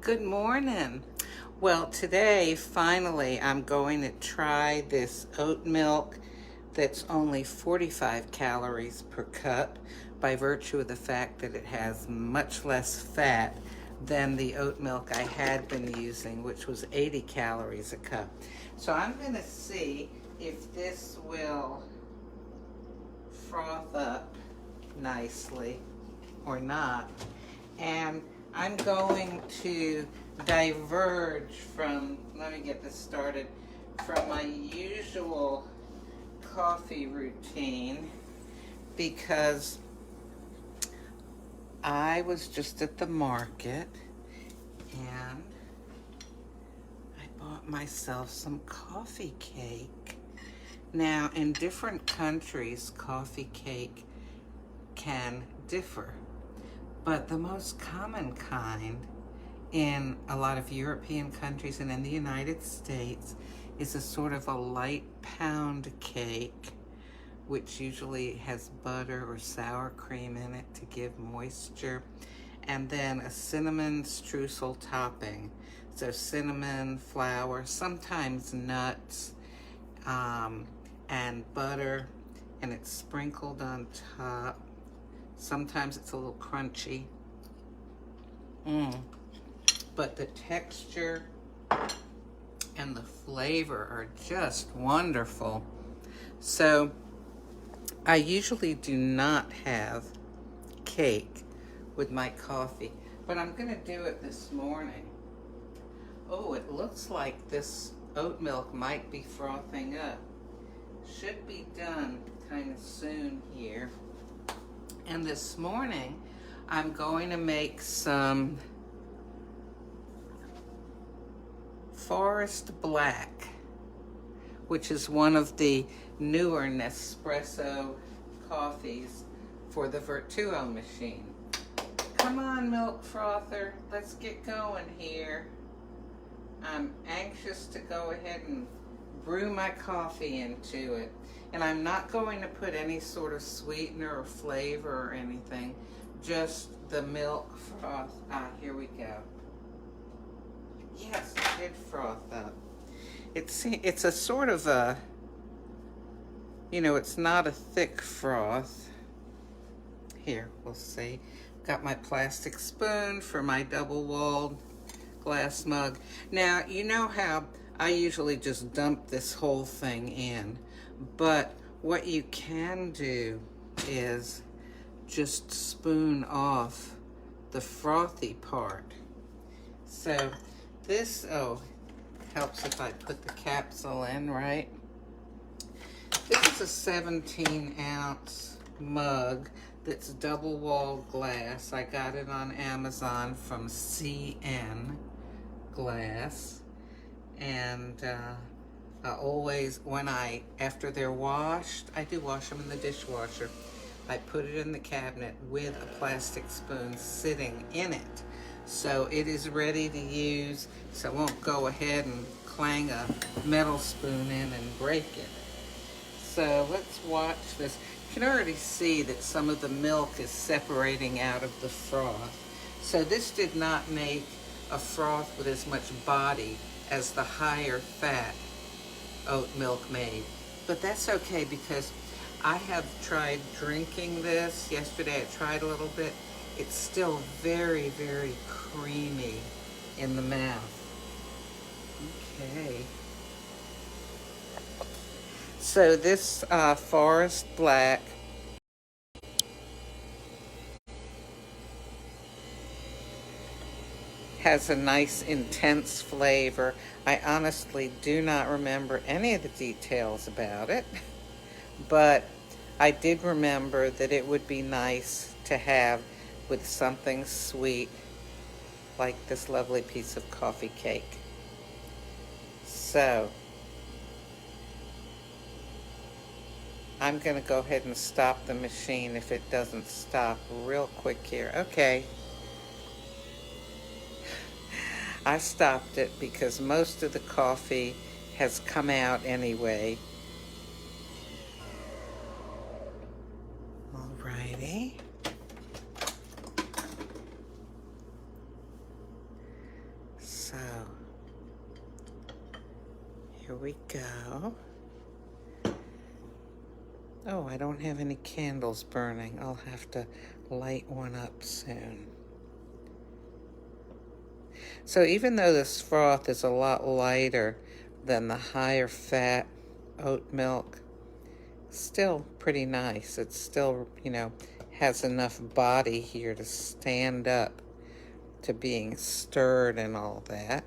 Good morning. Well, today, finally, I'm going to try this oat milk that's only 45 calories per cup by virtue of the fact that it has much less fat than the oat milk I had been using, which was 80 calories a cup. So I'm going to see if this will froth up nicely or not. And I'm going to diverge from, let me get this started, from my usual coffee routine because I was just at the market and I bought myself some coffee cake. Now, in different countries, coffee cake can differ. But the most common kind in a lot of European countries and in the United States is a sort of a light pound cake, which usually has butter or sour cream in it to give moisture, and then a cinnamon streusel topping. So cinnamon, flour, sometimes nuts, and butter, and it's sprinkled on top. Sometimes it's a little crunchy. But the texture and the flavor are just wonderful. So I usually do not have cake with my coffee, but I'm going to do it this morning. Oh, it looks like this oat milk might be frothing up. Should be done kind of soon here. And this morning, I'm going to make some Forest Black, which is one of the newer Nespresso coffees for the Vertuo machine. Come on, milk frother, let's get going here. I'm anxious to go ahead and brew my coffee into it. And I'm not going to put any sort of sweetener or flavor or anything, just the milk froth. Here we go. Yes, it did froth up. It's a sort of a, it's not a thick froth. Here, we'll see. Got my plastic spoon for my double-walled glass mug. Now, you know how I usually just dump this whole thing in. But what you can do is just spoon off the frothy part. So this, helps if I put the capsule in, right? This is a 17-ounce mug that's double-walled glass. I got it on Amazon from CN Glass. And I always, after they're washed, I do wash them in the dishwasher. I put it in the cabinet with a plastic spoon sitting in it. So it is ready to use, so I won't go ahead and clang a metal spoon in and break it. So let's watch this. You can already see that some of the milk is separating out of the froth. So this did not make a froth with as much body as the higher fat oat milk made. But that's okay because I have tried drinking this. Yesterday I tried a little bit. It's still very, very creamy in the mouth. Okay. So this Forest Black has a nice intense flavor. I honestly do not remember any of the details about it, but I did remember that it would be nice to have with something sweet like this lovely piece of coffee cake. So I'm going to go ahead and stop the machine if it doesn't stop real quick here. Okay. I stopped it because most of the coffee has come out anyway. Alrighty. Here we go. Oh, I don't have any candles burning. I'll have to light one up soon. So even though this froth is a lot lighter than the higher fat oat milk, still pretty nice. It's still, has enough body here to stand up to being stirred and all that.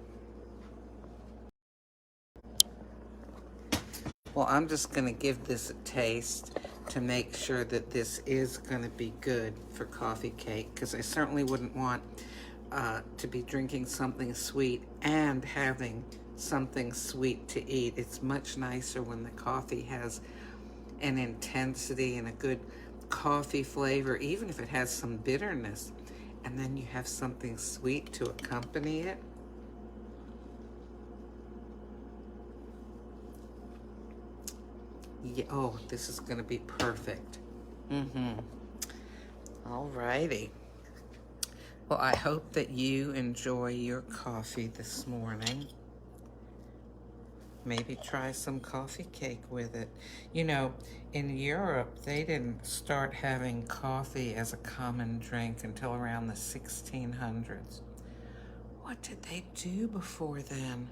Well, I'm just going to give this a taste to make sure that this is going to be good for coffee cake, because I certainly wouldn't want to be drinking something sweet and having something sweet to eat. It's much nicer when the coffee has an intensity and a good coffee flavor, even if it has some bitterness, and then you have something sweet to accompany it. Yeah, oh, this is going to be perfect. All righty. Well, I hope that you enjoy your coffee this morning. Maybe try some coffee cake with it. In Europe, they didn't start having coffee as a common drink until around the 1600s. What did they do before then?